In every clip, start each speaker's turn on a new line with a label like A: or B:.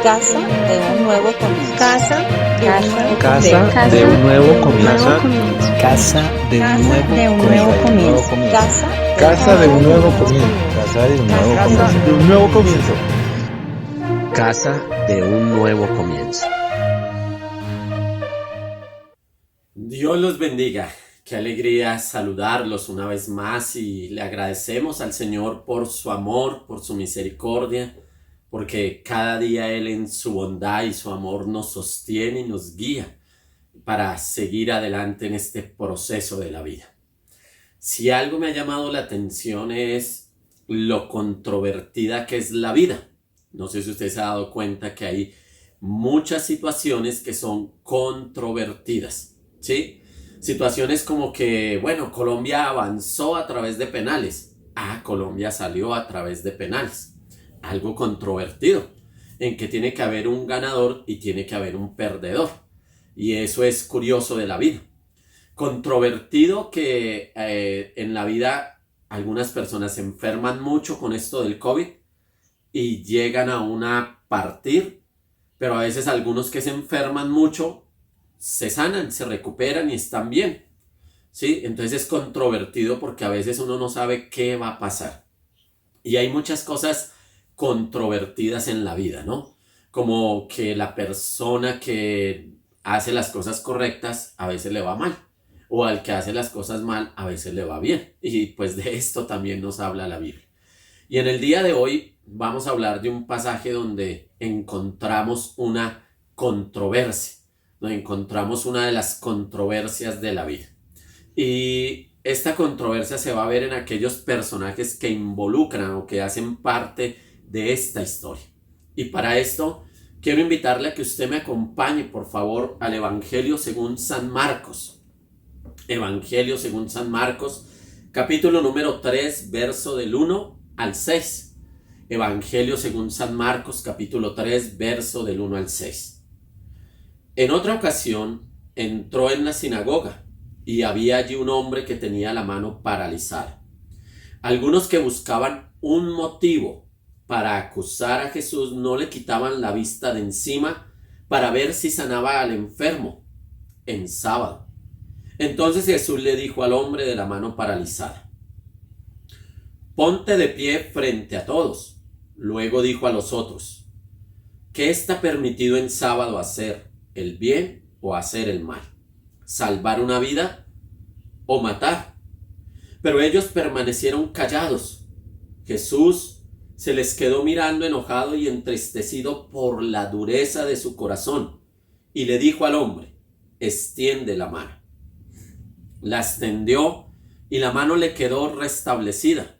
A: Casa de un nuevo comienzo.
B: Casa de un nuevo comienzo.
C: Casa de un nuevo comienzo.
A: Casa de un nuevo comienzo.
B: Casa de un nuevo comienzo.
C: Casa de un nuevo comienzo.
D: Dios los bendiga. Qué alegría saludarlos una vez más y le agradecemos al Señor por su amor, por su misericordia, porque cada día Él en su bondad y su amor nos sostiene y nos guía para seguir adelante en este proceso de la vida. Si algo me ha llamado la atención es lo controvertida que es la vida. No sé si usted se ha dado cuenta que hay muchas situaciones que son controvertidas, ¿sí? Situaciones como que, bueno, Colombia avanzó a través de penales. Colombia salió a través de penales. Algo controvertido, en que tiene que haber un ganador y tiene que haber un perdedor. Y eso es curioso de la vida. Controvertido que en la vida algunas personas se enferman mucho con esto del COVID y llegan a una partir, pero a veces algunos que se enferman mucho se sanan, se recuperan y están bien, ¿sí? Entonces es controvertido porque a veces uno no sabe qué va a pasar. Y hay muchas cosas controvertidas en la vida, ¿no? Como que la persona que hace las cosas correctas a veces le va mal, o al que hace las cosas mal a veces le va bien. Y pues de esto también nos habla la Biblia. Y en el día de hoy vamos a hablar de un pasaje donde encontramos una controversia, donde encontramos una de las controversias de la vida. Y esta controversia se va a ver en aquellos personajes que involucran o que hacen parte de esta historia. Y para esto quiero invitarle a que usted me acompañe, por favor, al Evangelio según San Marcos. Evangelio según San Marcos, capítulo número 3, verso del 1 al 6. Evangelio según San Marcos, capítulo 3, verso del 1 al 6. En otra ocasión entró en la sinagoga y había allí un hombre que tenía la mano paralizada. Algunos que buscaban un motivo para acusar a Jesús no le quitaban la vista de encima para ver si sanaba al enfermo en sábado. Entonces Jesús le dijo al hombre de la mano paralizada: ponte de pie frente a todos. Luego dijo a los otros: ¿qué está permitido en sábado hacer, el bien o hacer el mal? ¿Salvar una vida o matar? Pero ellos permanecieron callados. Jesús se les quedó mirando enojado y entristecido por la dureza de su corazón y le dijo al hombre: extiende la mano. La extendió y la mano le quedó restablecida.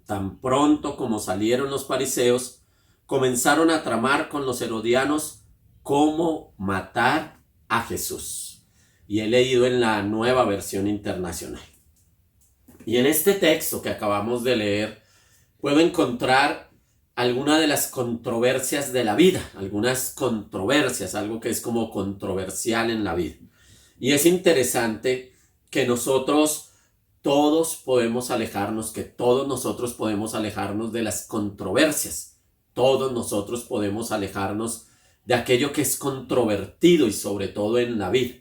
D: Tan pronto como salieron los fariseos, comenzaron a tramar con los herodianos cómo matar a Jesús. Y he leído en la Nueva Versión Internacional. Y en este texto que acabamos de leer, puedo encontrar alguna de las controversias de la vida, algunas controversias, algo que es como controversial en la vida. Y es interesante que nosotros todos podemos alejarnos, que todos nosotros podemos alejarnos de las controversias. Todos nosotros podemos alejarnos de aquello que es controvertido y sobre todo en la vida.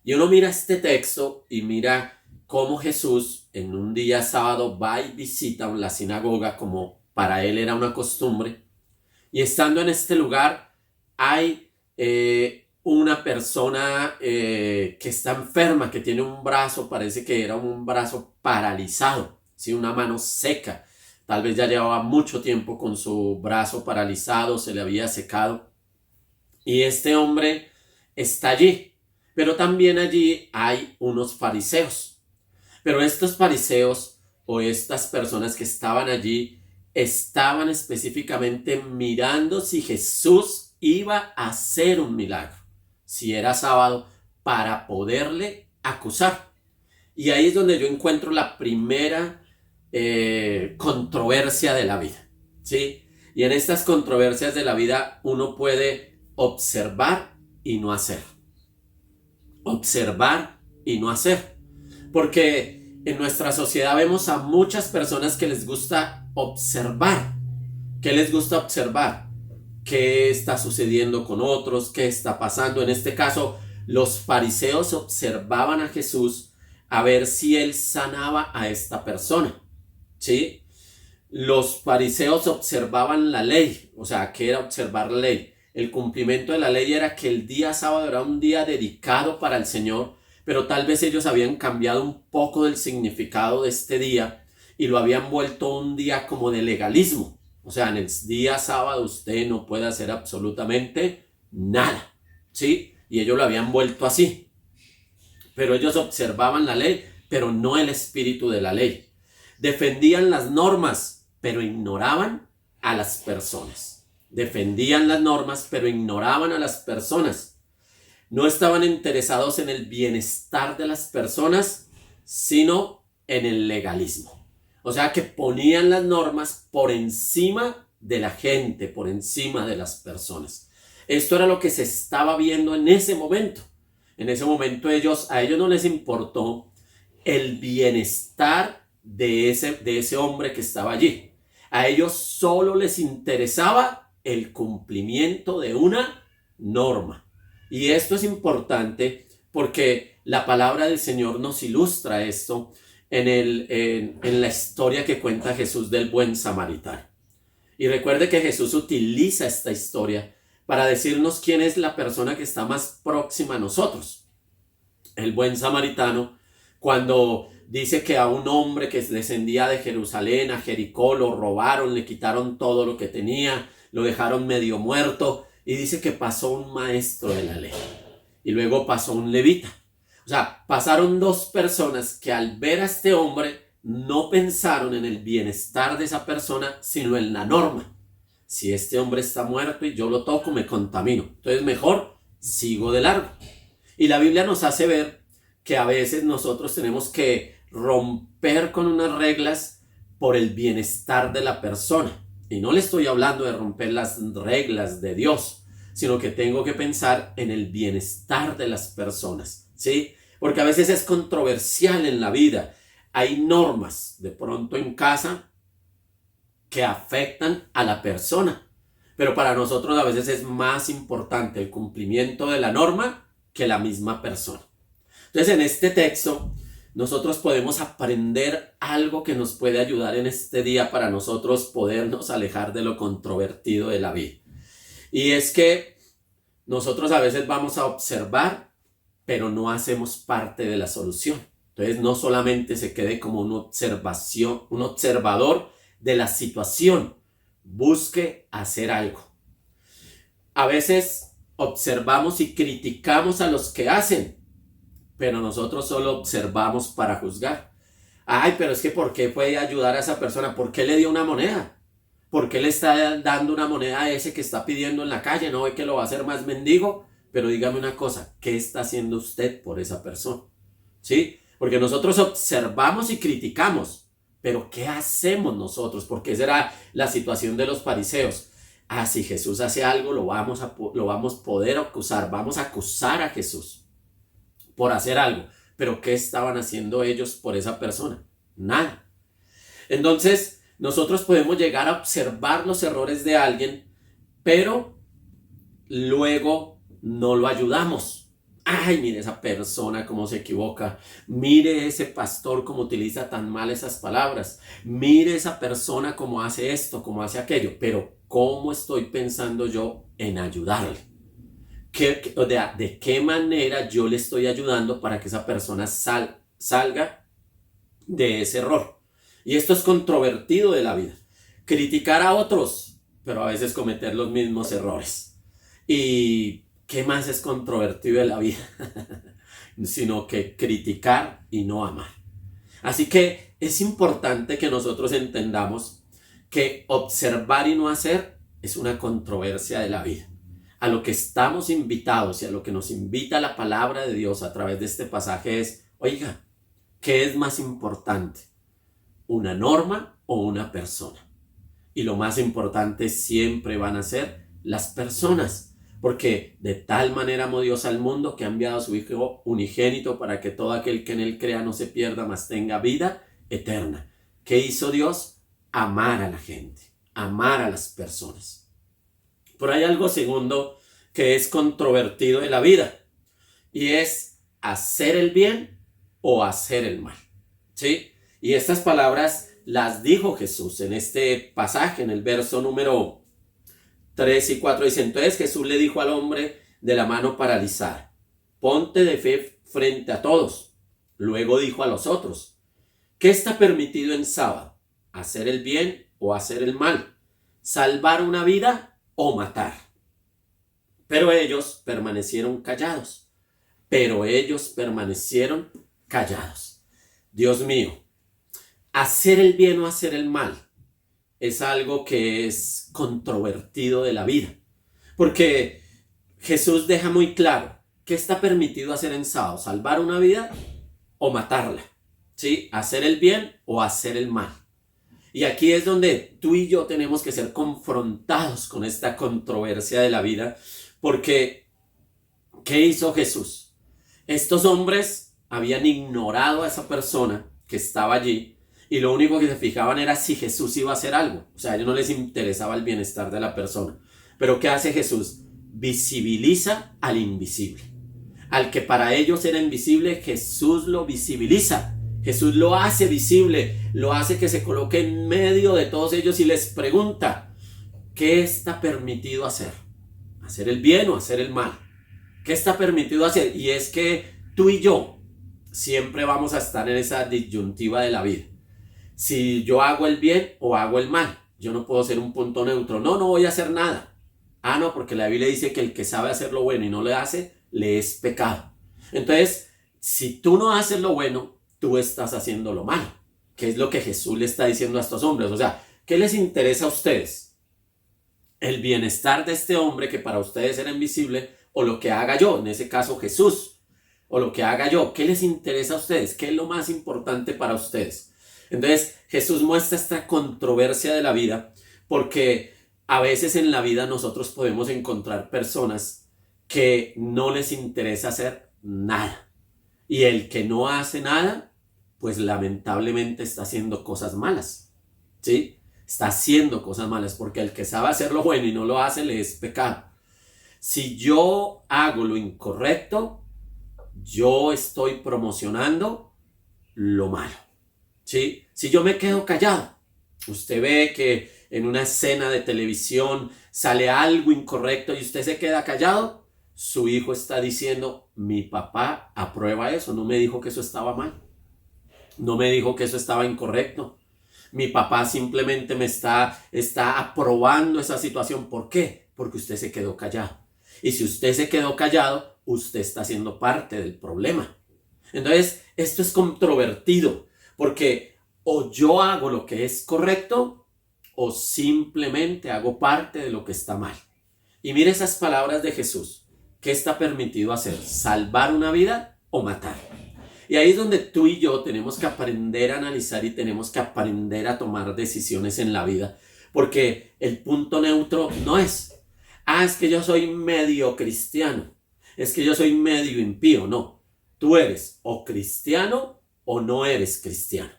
D: Y uno mira este texto y mira cómo Jesús en un día sábado va y visita la sinagoga como para él era una costumbre. Y estando en este lugar hay una persona que está enferma, que tiene un brazo, parece que era un brazo paralizado, ¿sí? Una mano seca. Tal vez ya llevaba mucho tiempo con su brazo paralizado, se le había secado. Y este hombre está allí, pero también allí hay unos fariseos. Pero estos fariseos o estas personas que estaban allí estaban específicamente mirando si Jesús iba a hacer un milagro, si era sábado, para poderle acusar. Y ahí es donde yo encuentro la primera controversia de la vida, ¿sí? Y en estas controversias de la vida uno puede observar y no hacer. Observar y no hacer. Porque en nuestra sociedad vemos a muchas personas que les gusta observar. ¿Qué les gusta observar? qué está sucediendo con otros, qué está pasando. En este caso, los fariseos observaban a Jesús a ver si él sanaba a esta persona, ¿sí? Los fariseos observaban la ley. O sea, ¿qué era observar la ley? El cumplimiento de la ley era que el día sábado era un día dedicado para el Señor, pero tal vez ellos habían cambiado un poco del significado de este día y lo habían vuelto un día como de legalismo. O sea, en el día sábado usted no puede hacer absolutamente nada, ¿sí? Y ellos lo habían vuelto así. Pero ellos observaban la ley, pero no el espíritu de la ley. Defendían las normas, pero ignoraban a las personas. Defendían las normas, pero ignoraban a las personas. No estaban interesados en el bienestar de las personas, sino en el legalismo. O sea que ponían las normas por encima de la gente, por encima de las personas. Esto era lo que se estaba viendo en ese momento. En ese momento a ellos no les importó el bienestar de ese hombre que estaba allí. A ellos solo les interesaba el cumplimiento de una norma. Y esto es importante porque la palabra del Señor nos ilustra esto en la historia que cuenta Jesús del buen samaritano. Y recuerde que Jesús utiliza esta historia para decirnos quién es la persona que está más próxima a nosotros. El buen samaritano, cuando dice que a un hombre que descendía de Jerusalén a Jericó lo robaron, le quitaron todo lo que tenía, lo dejaron medio muerto, y dice que pasó un maestro de la ley y luego pasó un levita. O sea, pasaron dos personas que al ver a este hombre no pensaron en el bienestar de esa persona, sino en la norma. Si este hombre está muerto y yo lo toco, me contamino. Entonces mejor sigo de largo. Y la Biblia nos hace ver que a veces nosotros tenemos que romper con unas reglas por el bienestar de la persona. Y no le estoy hablando de romper las reglas de Dios, sino que tengo que pensar en el bienestar de las personas, ¿sí? Porque a veces es controversial en la vida. Hay normas de pronto en casa que afectan a la persona, pero para nosotros a veces es más importante el cumplimiento de la norma que la misma persona. Entonces, en este texto nosotros podemos aprender algo que nos puede ayudar en este día para nosotros podernos alejar de lo controvertido de la vida. Y es que nosotros a veces vamos a observar, pero no hacemos parte de la solución. Entonces, no solamente se quede como una observación, un observador de la situación, busque hacer algo. A veces observamos y criticamos a los que hacen, pero nosotros solo observamos para juzgar. Ay, pero es que ¿por qué puede ayudar a esa persona? ¿Por qué le dio una moneda? ¿Por qué le está dando una moneda a ese que está pidiendo en la calle? ¿No ve que lo va a hacer más mendigo? Pero dígame una cosa, ¿qué está haciendo usted por esa persona? ¿Sí? Porque nosotros observamos y criticamos, pero ¿qué hacemos nosotros? Porque esa era la situación de los fariseos. Ah, si Jesús hace algo, lo vamos a poder acusar, vamos a acusar a Jesús por hacer algo. Pero ¿qué estaban haciendo ellos por esa persona? Nada. Entonces, nosotros podemos llegar a observar los errores de alguien, pero luego no lo ayudamos. Ay, mire esa persona cómo se equivoca. Mire ese pastor cómo utiliza tan mal esas palabras. Mire esa persona cómo hace esto, cómo hace aquello. Pero ¿cómo estoy pensando yo en ayudarle? ¿De qué manera yo le estoy ayudando para que esa persona salga de ese error? Y esto es controvertido de la vida. Criticar a otros, pero a veces cometer los mismos errores. ¿Y qué más es controvertido de la vida? Sino que criticar y no amar. Así que es importante que nosotros entendamos que observar y no hacer es una controversia de la vida. A lo que estamos invitados y a lo que nos invita la palabra de Dios a través de este pasaje es, oiga, ¿qué es más importante? ¿Una norma o una persona? Y lo más importante siempre van a ser las personas, porque de tal manera amó Dios al mundo que ha enviado a su Hijo unigénito para que todo aquel que en él crea no se pierda, mas tenga vida eterna. ¿Qué hizo Dios? Amar a la gente, amar a las personas. Pero hay algo segundo que es controvertido en la vida, y es hacer el bien o hacer el mal, ¿sí? Y estas palabras las dijo Jesús en este pasaje, en el verso número 3 y 4. Dice: entonces Jesús le dijo al hombre de la mano paralizada: ponte de fe frente a todos. Luego dijo a los otros: ¿qué está permitido en sábado? ¿Hacer el bien o hacer el mal? ¿Salvar una vida o matar? Pero ellos permanecieron callados. Dios mío, hacer el bien o hacer el mal es algo que es controvertido de la vida. Porque Jesús deja muy claro qué está permitido hacer en sábado: salvar una vida o matarla, ¿sí? Hacer el bien o hacer el mal. Y aquí es donde tú y yo tenemos que ser confrontados con esta controversia de la vida, porque ¿qué hizo Jesús? Estos hombres habían ignorado a esa persona que estaba allí, y lo único que se fijaban era si Jesús iba a hacer algo. O sea, a ellos no les interesaba el bienestar de la persona. Pero ¿qué hace Jesús? Visibiliza al invisible. Al que para ellos era invisible, Jesús lo visibiliza. Jesús lo hace visible, lo hace que se coloque en medio de todos ellos y les pregunta: ¿qué está permitido hacer? ¿Hacer el bien o hacer el mal? ¿Qué está permitido hacer? Y es que tú y yo siempre vamos a estar en esa disyuntiva de la vida. Si yo hago el bien o hago el mal. Yo no puedo ser un punto neutro. No voy a hacer nada. No, porque la Biblia dice que el que sabe hacer lo bueno y no lo hace, le es pecado. Entonces, si tú no haces lo bueno, tú estás haciendo lo malo, que es lo que Jesús le está diciendo a estos hombres. O sea, ¿qué les interesa a ustedes? ¿El bienestar de este hombre que para ustedes era invisible, o lo que haga yo, en ese caso Jesús, o lo que haga yo? ¿Qué les interesa a ustedes? ¿Qué es lo más importante para ustedes? Entonces Jesús muestra esta controversia de la vida, porque a veces en la vida nosotros podemos encontrar personas que no les interesa hacer nada. Y el que no hace nada, pues lamentablemente está haciendo cosas malas, ¿sí? Está haciendo cosas malas, porque el que sabe hacer lo bueno y no lo hace, le es pecado. Si yo hago lo incorrecto, yo estoy promocionando lo malo, ¿sí? Si yo me quedo callado, usted ve que en una escena de televisión sale algo incorrecto y usted se queda callado, su hijo está diciendo: mi papá aprueba eso, no me dijo que eso estaba mal, no me dijo que eso estaba incorrecto. Mi papá simplemente me está aprobando esa situación. ¿Por qué? Porque usted se quedó callado. Y si usted se quedó callado, usted está siendo parte del problema. Entonces, esto es controvertido, porque o yo hago lo que es correcto, o simplemente hago parte de lo que está mal. Y mire esas palabras de Jesús. ¿Qué está permitido hacer? ¿Salvar una vida o matar? Y ahí es donde tú y yo tenemos que aprender a analizar y tenemos que aprender a tomar decisiones en la vida. Porque el punto neutro no es: es que yo soy medio cristiano, es que yo soy medio impío. No, tú eres o cristiano o no eres cristiano.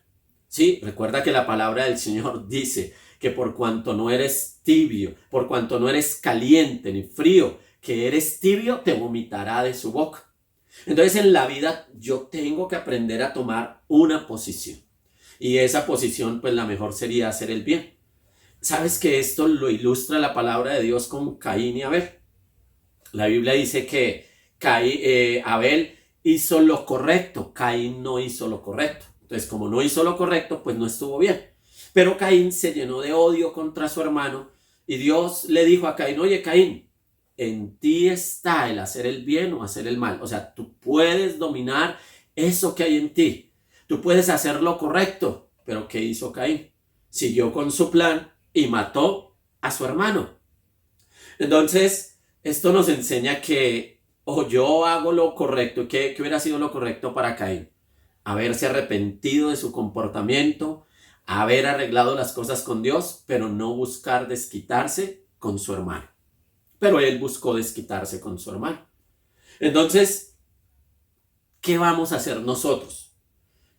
D: Sí, recuerda que la palabra del Señor dice que por cuanto no eres tibio, por cuanto no eres caliente ni frío, que eres tibio, te vomitará de su boca. Entonces en la vida yo tengo que aprender a tomar una posición, y esa posición, pues la mejor sería hacer el bien. ¿Sabes que esto lo ilustra la palabra de Dios con Caín y Abel? La Biblia dice que Abel hizo lo correcto, Caín no hizo lo correcto. Entonces, como no hizo lo correcto, pues no estuvo bien. Pero Caín se llenó de odio contra su hermano, y Dios le dijo a Caín: oye, Caín, en ti está el hacer el bien o hacer el mal. O sea, tú puedes dominar eso que hay en ti. Tú puedes hacer lo correcto. Pero ¿qué hizo Caín? Siguió con su plan y mató a su hermano. Entonces, esto nos enseña que o yo hago lo correcto. ¿Qué hubiera sido lo correcto para Caín? Haberse arrepentido de su comportamiento, haber arreglado las cosas con Dios, pero no buscar desquitarse con su hermano. Pero él buscó desquitarse con su hermano. Entonces, ¿qué vamos a hacer nosotros?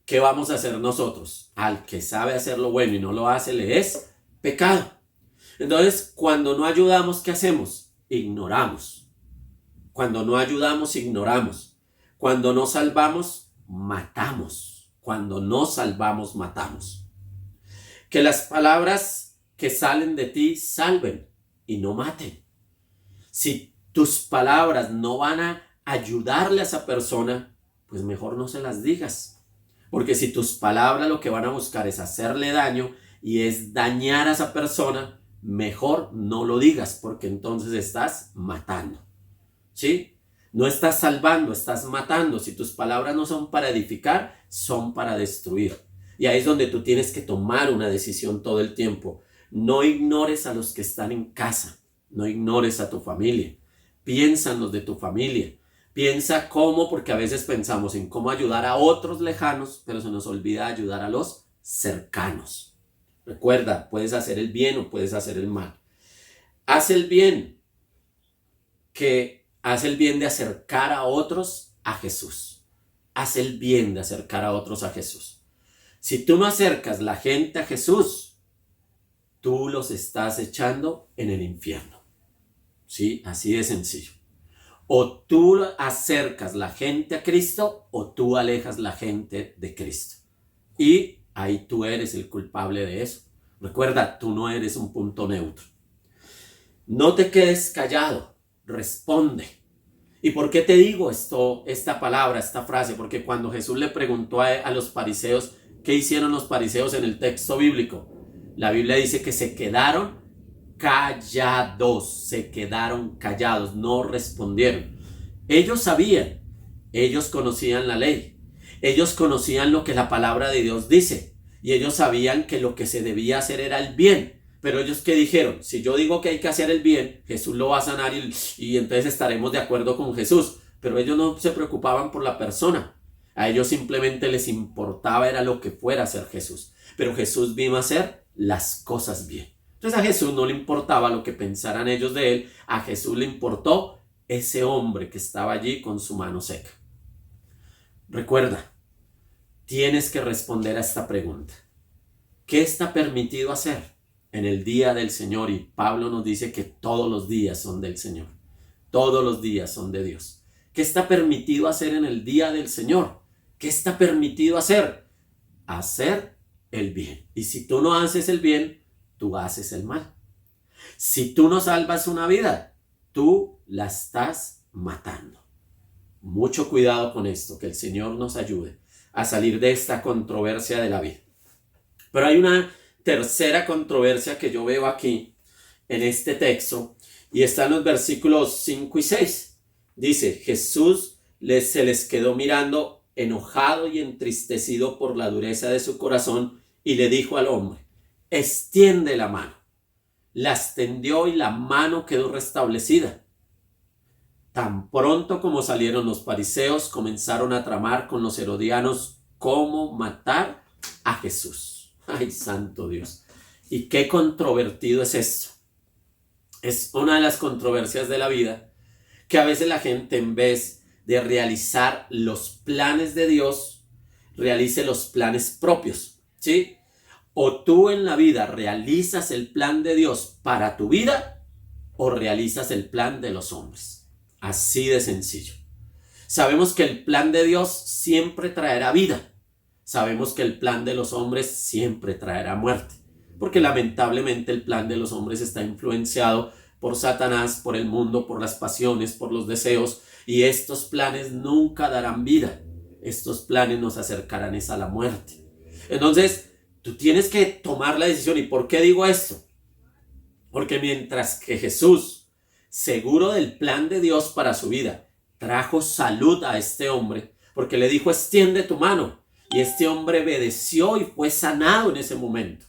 D: ¿Qué vamos a hacer nosotros? Al que sabe hacer lo bueno y no lo hace, le es pecado. Entonces, cuando no ayudamos, ¿qué hacemos? Ignoramos. Cuando no ayudamos, ignoramos. Cuando no salvamos, matamos. Cuando no salvamos, matamos. Que las palabras que salen de ti salven y no maten. Si tus palabras no van a ayudarle a esa persona, pues mejor no se las digas. Porque si tus palabras lo que van a buscar es hacerle daño y es dañar a esa persona, mejor no lo digas, porque entonces estás matando. ¿Sí? No estás salvando, estás matando. Si tus palabras no son para edificar, son para destruir. Y ahí es donde tú tienes que tomar una decisión todo el tiempo. No ignores a los que están en casa. No ignores a tu familia. Piensa en los de tu familia. Piensa cómo, porque a veces pensamos en cómo ayudar a otros lejanos, pero se nos olvida ayudar a los cercanos. Recuerda, puedes hacer el bien o puedes hacer el mal. Haz el bien, que haz el bien de acercar a otros a Jesús. Haz el bien de acercar a otros a Jesús. Si tú no acercas la gente a Jesús, tú los estás echando en el infierno. ¿Sí? Así de sencillo. O tú acercas la gente a Cristo o tú alejas la gente de Cristo. Y ahí tú eres el culpable de eso. Recuerda, tú no eres un punto neutro. No te quedes callado, responde. ¿Y por qué te digo esta palabra, esta frase? Porque cuando Jesús le preguntó a los fariseos, ¿qué hicieron los fariseos en el texto bíblico? La Biblia dice que se quedaron callados, no respondieron. Ellos sabían, ellos conocían la ley, ellos conocían lo que la palabra de Dios dice y ellos sabían que lo que se debía hacer era el bien. Pero ellos, ¿qué dijeron? Si yo digo que hay que hacer el bien, Jesús lo va a sanar y entonces estaremos de acuerdo con Jesús. Pero ellos no se preocupaban por la persona. A ellos simplemente les importaba era lo que fuera a hacer Jesús. Pero Jesús vino a hacer las cosas bien. Entonces a Jesús no le importaba lo que pensaran ellos de él. A Jesús le importó ese hombre que estaba allí con su mano seca. Recuerda, tienes que responder a esta pregunta. ¿Qué está permitido hacer en el día del Señor? Y Pablo nos dice que todos los días son del Señor. Todos los días son de Dios. ¿Qué está permitido hacer en el día del Señor? ¿Qué está permitido hacer? Hacer el bien. Y si tú no haces el bien, tú haces el mal. Si tú no salvas una vida, tú la estás matando. Mucho cuidado con esto, que el Señor nos ayude a salir de esta controversia de la vida. Pero hay una tercera controversia que yo veo aquí en este texto y está en los versículos 5 y 6. Dice, Jesús se les quedó mirando enojado y entristecido por la dureza de su corazón y le dijo al hombre, extiende la mano. La extendió y la mano quedó restablecida. Tan pronto como salieron los fariseos, comenzaron a tramar con los herodianos cómo matar a Jesús. ¡Ay, santo Dios! ¿Y qué controvertido es esto? Es una de las controversias de la vida, que a veces la gente, en vez de realizar los planes de Dios, realice los planes propios, ¿sí? O tú en la vida realizas el plan de Dios para tu vida, o realizas el plan de los hombres. Así de sencillo. Sabemos que el plan de Dios siempre traerá vida. Sabemos que el plan de los hombres siempre traerá muerte. Porque lamentablemente el plan de los hombres está influenciado por Satanás, por el mundo, por las pasiones, por los deseos. Y estos planes nunca darán vida. Estos planes nos acercarán a la muerte. Entonces, tú tienes que tomar la decisión. ¿Y por qué digo esto? Porque mientras que Jesús, seguro del plan de Dios para su vida, trajo salud a este hombre, porque le dijo, extiende tu mano. Y este hombre obedeció y fue sanado en ese momento.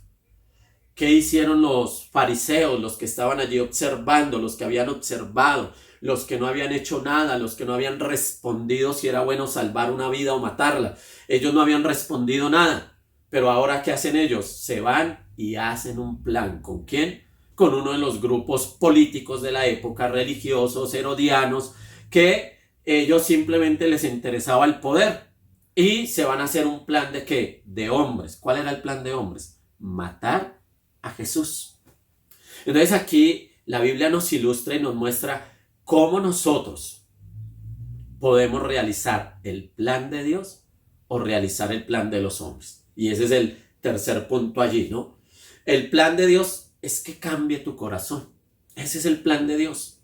D: ¿Qué hicieron los fariseos, los que estaban allí observando, los que habían observado, los que no habían hecho nada, los que no habían respondido si era bueno salvar una vida o matarla? Ellos no habían respondido nada. Pero ahora, ¿qué hacen ellos? Se van y hacen un plan. ¿Con quién? Con uno de los grupos políticos de la época, religiosos, herodianos, que ellos simplemente les interesaba el poder. Y se van a hacer un plan ¿de qué? De hombres. ¿Cuál era el plan de hombres? Matar a Jesús. Entonces aquí la Biblia nos ilustra y nos muestra cómo nosotros podemos realizar el plan de Dios o realizar el plan de los hombres. Y ese es el tercer punto allí, ¿no? El plan de Dios es que cambie tu corazón. Ese es el plan de Dios.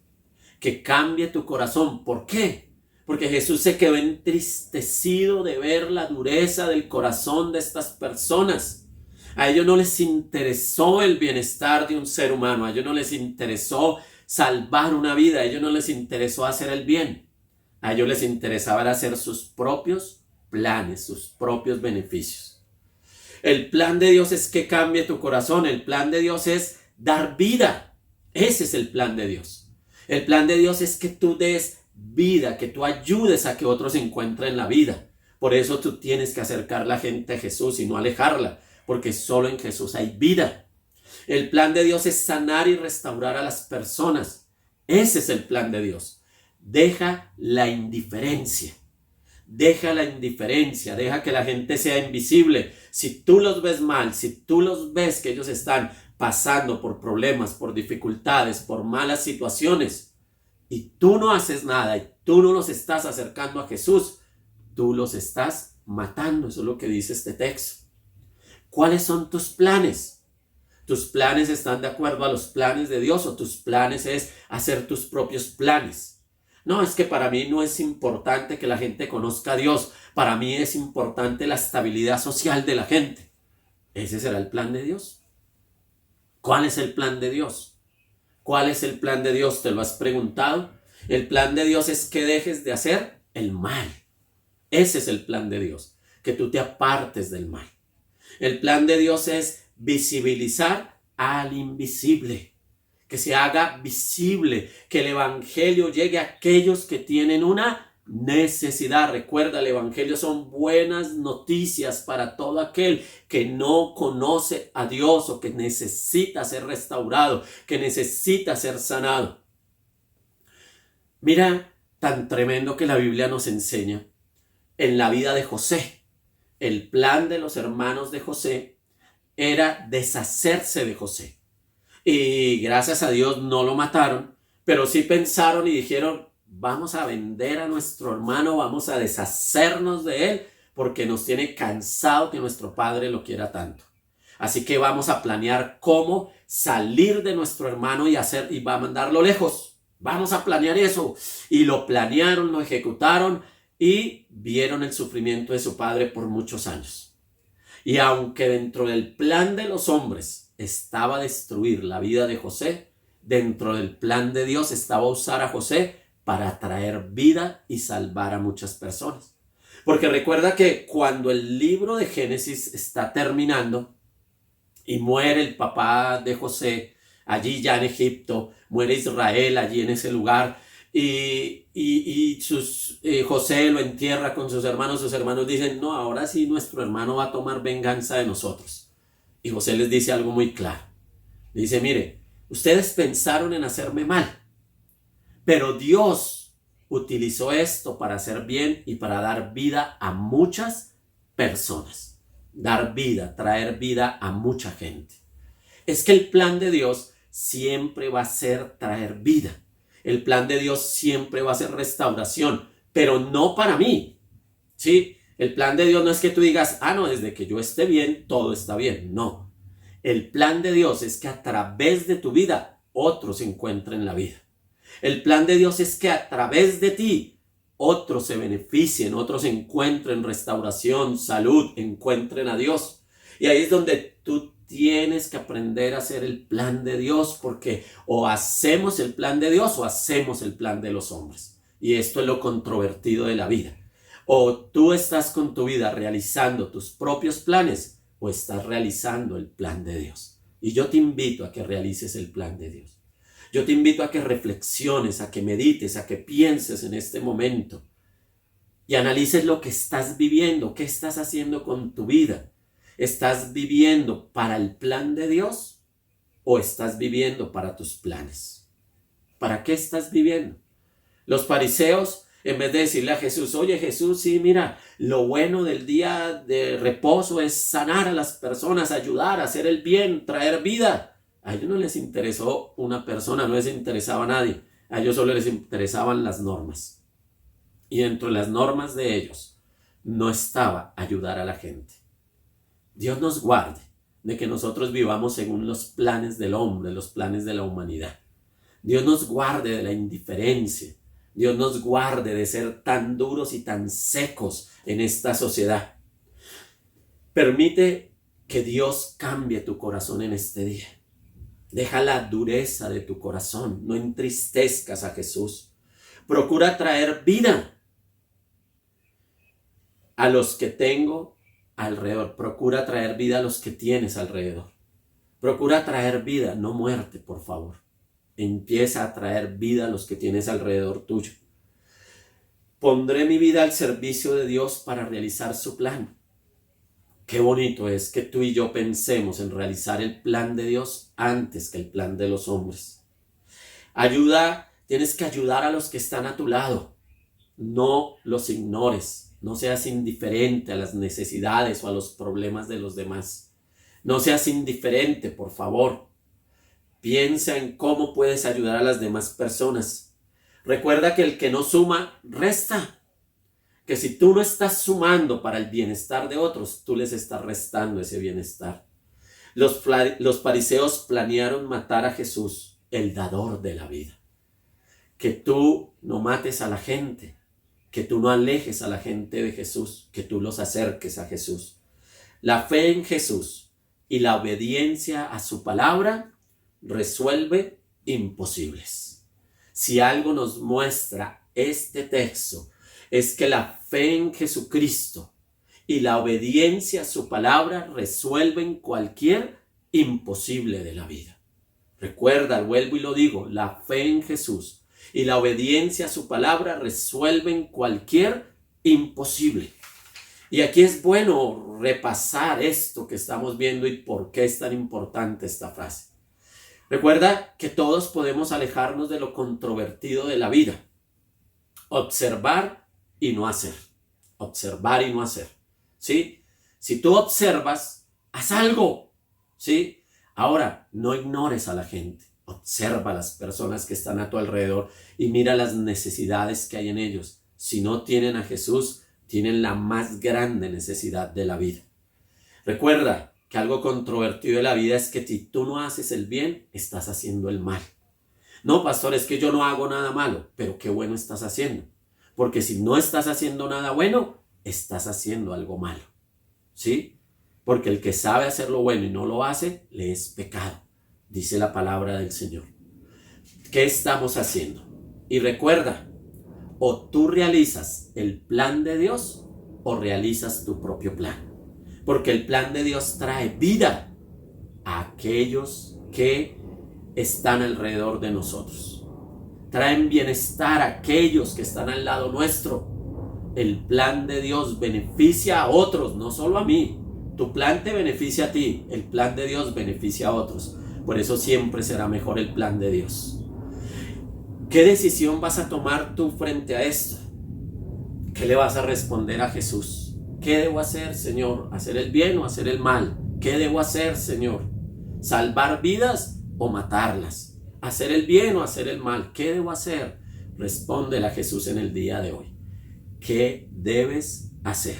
D: Que cambie tu corazón. ¿Por qué? Porque Jesús se quedó entristecido de ver la dureza del corazón de estas personas. A ellos no les interesó el bienestar de un ser humano. A ellos no les interesó salvar una vida. A ellos no les interesó hacer el bien. A ellos les interesaba hacer sus propios planes, sus propios beneficios. El plan de Dios es que cambie tu corazón. El plan de Dios es dar vida. Ese es el plan de Dios. El plan de Dios es que tú des vida, que tú ayudes a que otros encuentren la vida. Por eso tú tienes que acercar a la gente a Jesús y no alejarla, porque solo en Jesús hay vida. El plan de Dios es sanar y restaurar a las personas. Ese es el plan de Dios. Deja la indiferencia. Deja la indiferencia, deja que la gente sea invisible. Si tú los ves mal, si tú los ves que ellos están pasando por problemas, por dificultades, por malas situaciones, y tú no haces nada, y tú no los estás acercando a Jesús, tú los estás matando. Eso es lo que dice este texto. ¿Cuáles son tus planes? ¿Tus planes están de acuerdo a los planes de Dios o tus planes es hacer tus propios planes? No, es que para mí no es importante que la gente conozca a Dios. Para mí es importante la estabilidad social de la gente. ¿Ese será el plan de Dios? ¿Cuál es el plan de Dios? ¿Cuál es el plan de Dios? ¿Te lo has preguntado? El plan de Dios es que dejes de hacer el mal. Ese es el plan de Dios, que tú te apartes del mal. El plan de Dios es visibilizar al invisible, que se haga visible, que el evangelio llegue a aquellos que tienen una necesidad. Recuerda, el evangelio son buenas noticias para todo aquel que no conoce a Dios o que necesita ser restaurado, que necesita ser sanado. Mira tan tremendo que la Biblia nos enseña en la vida de José. El plan de los hermanos de José era deshacerse de José. Y gracias a Dios no lo mataron, pero sí pensaron y dijeron, vamos a vender a nuestro hermano, vamos a deshacernos de él, porque nos tiene cansado que nuestro padre lo quiera tanto. Así que vamos a planear cómo salir de nuestro hermano y va a mandarlo lejos. Vamos a planear eso. Y lo planearon, lo ejecutaron y vieron el sufrimiento de su padre por muchos años. Y aunque dentro del plan de los hombres estaba destruir la vida de José, dentro del plan de Dios estaba usar a José para traer vida y salvar a muchas personas. Porque recuerda que cuando el libro de Génesis está terminando y muere el papá de José allí ya en Egipto, muere Israel allí en ese lugar y José lo entierra con sus hermanos dicen, no, ahora sí nuestro hermano va a tomar venganza de nosotros. Y José les dice algo muy claro. Dice, mire, ustedes pensaron en hacerme mal, pero Dios utilizó esto para hacer bien y para dar vida a muchas personas. Dar vida, traer vida a mucha gente. Es que el plan de Dios siempre va a ser traer vida. El plan de Dios siempre va a ser restauración, pero no para mí. ¿Sí? El plan de Dios no es que tú digas, no, desde que yo esté bien, todo está bien. No. El plan de Dios es que a través de tu vida, otros encuentren la vida. El plan de Dios es que a través de ti, otros se beneficien, otros encuentren restauración, salud, encuentren a Dios. Y ahí es donde tú tienes que aprender a hacer el plan de Dios, porque o hacemos el plan de Dios o hacemos el plan de los hombres. Y esto es lo controvertido de la vida. O tú estás con tu vida realizando tus propios planes o estás realizando el plan de Dios. Y yo te invito a que realices el plan de Dios. Yo te invito a que reflexiones, a que medites, a que pienses en este momento y analices lo que estás viviendo, qué estás haciendo con tu vida. ¿Estás viviendo para el plan de Dios o estás viviendo para tus planes? ¿Para qué estás viviendo? Los fariseos, en vez de decirle a Jesús, oye Jesús, sí, mira, lo bueno del día de reposo es sanar a las personas, ayudar, hacer el bien, traer vida. A ellos no les interesó una persona, no les interesaba a nadie. A ellos solo les interesaban las normas. Y dentro de las normas de ellos no estaba ayudar a la gente. Dios nos guarde de que nosotros vivamos según los planes del hombre, los planes de la humanidad. Dios nos guarde de la indiferencia. Dios nos guarde de ser tan duros y tan secos en esta sociedad. Permite que Dios cambie tu corazón en este día. Deja la dureza de tu corazón. No entristezcas a Jesús. Procura traer vida a los que tengo alrededor. Procura traer vida a los que tienes alrededor. Procura traer vida, no muerte, por favor. Empieza a traer vida a los que tienes alrededor tuyo. Pondré mi vida al servicio de Dios para realizar su plan. Qué bonito es que tú y yo pensemos en realizar el plan de Dios antes que el plan de los hombres. Tienes que ayudar a los que están a tu lado. No los ignores. No seas indiferente a las necesidades o a los problemas de los demás. No seas indiferente, por favor. Piensa en cómo puedes ayudar a las demás personas. Recuerda que el que no suma, resta. Que si tú no estás sumando para el bienestar de otros, tú les estás restando ese bienestar. Los fariseos planearon matar a Jesús, el dador de la vida. Que tú no mates a la gente, que tú no alejes a la gente de Jesús, que tú los acerques a Jesús. La fe en Jesús y la obediencia a su palabra resuelve imposibles. Si algo nos muestra este texto, es que la fe en Jesucristo y la obediencia a su palabra resuelven cualquier imposible de la vida. Recuerda, vuelvo y lo digo, la fe en Jesús y la obediencia a su palabra resuelven cualquier imposible. Y aquí es bueno repasar esto que estamos viendo y por qué es tan importante esta frase. Recuerda que todos podemos alejarnos de lo controvertido de la vida. Observar y no hacer. Observar y no hacer. ¿Sí? Si tú observas, haz algo. ¿Sí? Ahora, no ignores a la gente. Observa a las personas que están a tu alrededor y mira las necesidades que hay en ellos. Si no tienen a Jesús, tienen la más grande necesidad de la vida. Recuerda que algo controvertido de la vida es que si tú no haces el bien, estás haciendo el mal. No, pastor, es que yo no hago nada malo, pero qué bueno estás haciendo. Porque si no estás haciendo nada bueno, estás haciendo algo malo. ¿Sí? Porque el que sabe hacer lo bueno y no lo hace, le es pecado. Dice la palabra del Señor. ¿Qué estamos haciendo? Y recuerda, o tú realizas el plan de Dios o realizas tu propio plan. Porque el plan de Dios trae vida a aquellos que están alrededor de nosotros. Traen bienestar a aquellos que están al lado nuestro. El plan de Dios beneficia a otros, no solo a mí. Tu plan te beneficia a ti, el plan de Dios beneficia a otros. Por eso siempre será mejor el plan de Dios. ¿Qué decisión vas a tomar tú frente a esto? ¿Qué le vas a responder a Jesús? ¿Qué debo hacer, Señor? ¿Hacer el bien o hacer el mal? ¿Qué debo hacer, Señor? ¿Salvar vidas o matarlas? ¿Hacer el bien o hacer el mal? ¿Qué debo hacer? Respóndele a Jesús en el día de hoy. ¿Qué debes hacer?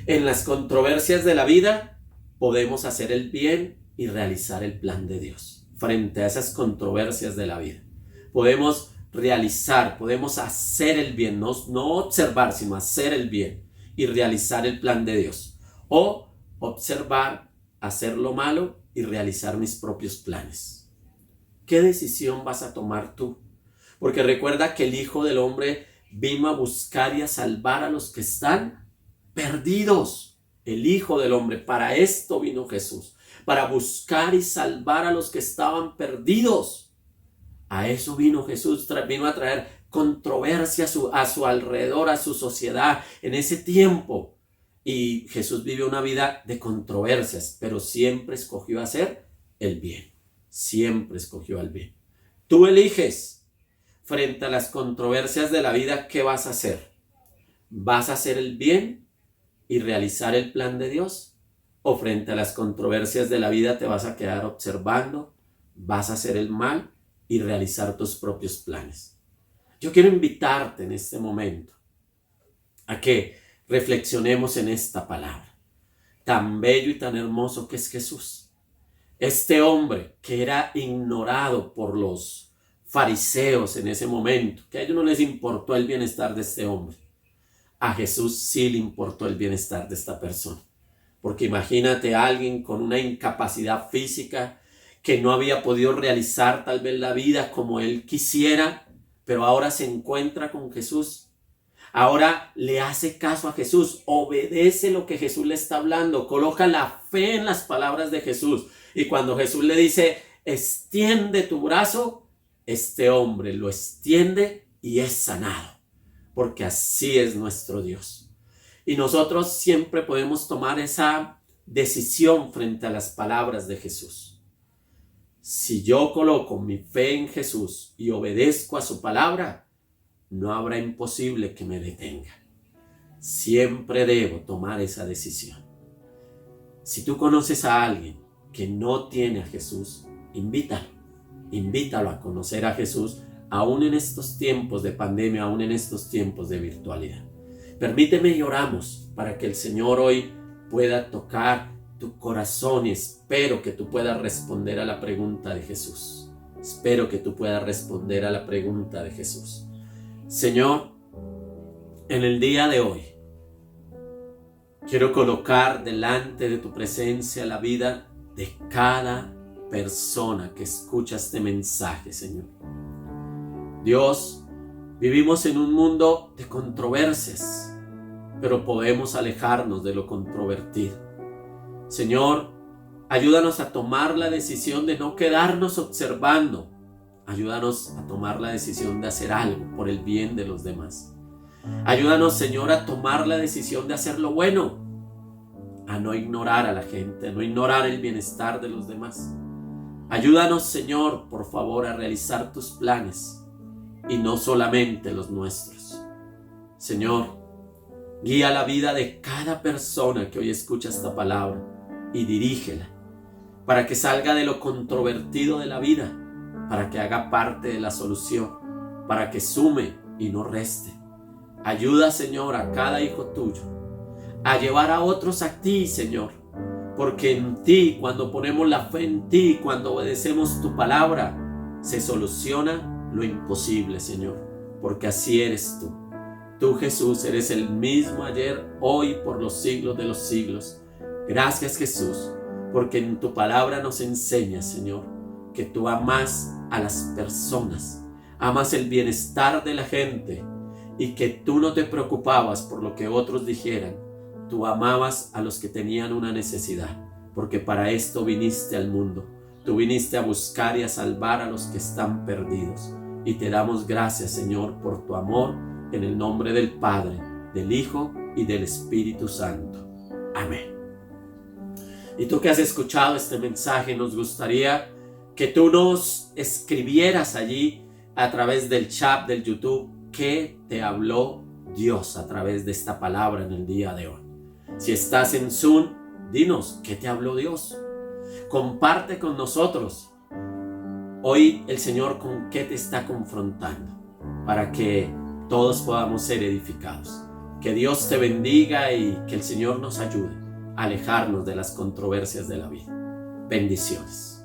D: En las controversias de la vida podemos hacer el bien y realizar el plan de Dios. Frente a esas controversias de la vida podemos realizar, podemos hacer el bien, no observar, sino hacer el bien y realizar el plan de Dios. O observar, hacer lo malo y realizar mis propios planes. ¿Qué decisión vas a tomar tú? Porque recuerda que el Hijo del Hombre vino a buscar y a salvar a los que están perdidos. El Hijo del Hombre, para esto vino Jesús, para buscar y salvar a los que estaban perdidos. A eso vino Jesús, vino a traer controversia a su alrededor, a su sociedad en ese tiempo. Y Jesús vive una vida de controversias, pero siempre escogió hacer el bien. Siempre escogió el bien. Tú eliges frente a las controversias de la vida, ¿qué vas a hacer? ¿Vas a hacer el bien y realizar el plan de Dios? ¿O frente a las controversias de la vida te vas a quedar observando, vas a hacer el mal y realizar tus propios planes. Yo quiero invitarte en este momento a que reflexionemos en esta palabra, tan bello y tan hermoso que es Jesús. Este hombre que era ignorado por los fariseos en ese momento, que a ellos no les importó el bienestar de este hombre. A Jesús sí le importó el bienestar de esta persona. Porque imagínate a alguien con una incapacidad física que no había podido realizar tal vez la vida como él quisiera, pero ahora se encuentra con Jesús. Ahora le hace caso a Jesús, obedece lo que Jesús le está hablando, coloca la fe en las palabras de Jesús. Y cuando Jesús le dice, extiende tu brazo, este hombre lo extiende y es sanado, porque así es nuestro Dios. Y nosotros siempre podemos tomar esa decisión frente a las palabras de Jesús. Si yo coloco mi fe en Jesús y obedezco a su palabra, no habrá imposible que me detenga. Siempre debo tomar esa decisión. Si tú conoces a alguien que no tiene a Jesús, invítalo a conocer a Jesús, aún en estos tiempos de pandemia, aún en estos tiempos de virtualidad. Permíteme y oramos para que el Señor hoy pueda tocar tu corazón y espero que tú puedas responder a la pregunta de Jesús. Espero que tú puedas responder a la pregunta de Jesús. Señor, en el día de hoy, quiero colocar delante de tu presencia la vida de cada persona que escucha este mensaje, Señor. Dios, vivimos en un mundo de controversias, pero podemos alejarnos de lo controvertido. Señor, ayúdanos a tomar la decisión de no quedarnos observando. Ayúdanos a tomar la decisión de hacer algo por el bien de los demás. Ayúdanos, Señor, a tomar la decisión de hacer lo bueno, a no ignorar a la gente, a no ignorar el bienestar de los demás. Ayúdanos, Señor, por favor, a realizar tus planes y no solamente los nuestros. Señor, guía la vida de cada persona que hoy escucha esta palabra y dirígela para que salga de lo controvertido de la vida, para que haga parte de la solución, para que sume y no reste. Ayuda, Señor, a cada hijo tuyo a llevar a otros a ti, Señor, porque en ti, cuando ponemos la fe en ti, cuando obedecemos tu palabra, se soluciona lo imposible, Señor, porque así eres tú. Tú, Jesús, eres el mismo ayer, hoy, por los siglos de los siglos. Gracias, Jesús, porque en tu palabra nos enseñas, Señor, que tú amas a las personas, amas el bienestar de la gente y que tú no te preocupabas por lo que otros dijeran. Tú amabas a los que tenían una necesidad, porque para esto viniste al mundo. Tú viniste a buscar y a salvar a los que están perdidos. Y te damos gracias, Señor, por tu amor, en el nombre del Padre, del Hijo y del Espíritu Santo. Amén. Y tú que has escuchado este mensaje, nos gustaría que tú nos escribieras allí a través del chat del YouTube qué te habló Dios a través de esta palabra en el día de hoy. Si estás en Zoom, dinos qué te habló Dios. Comparte con nosotros hoy el Señor con qué te está confrontando para que todos podamos ser edificados. Que Dios te bendiga y que el Señor nos ayude a alejarnos de las controversias de la vida. Bendiciones.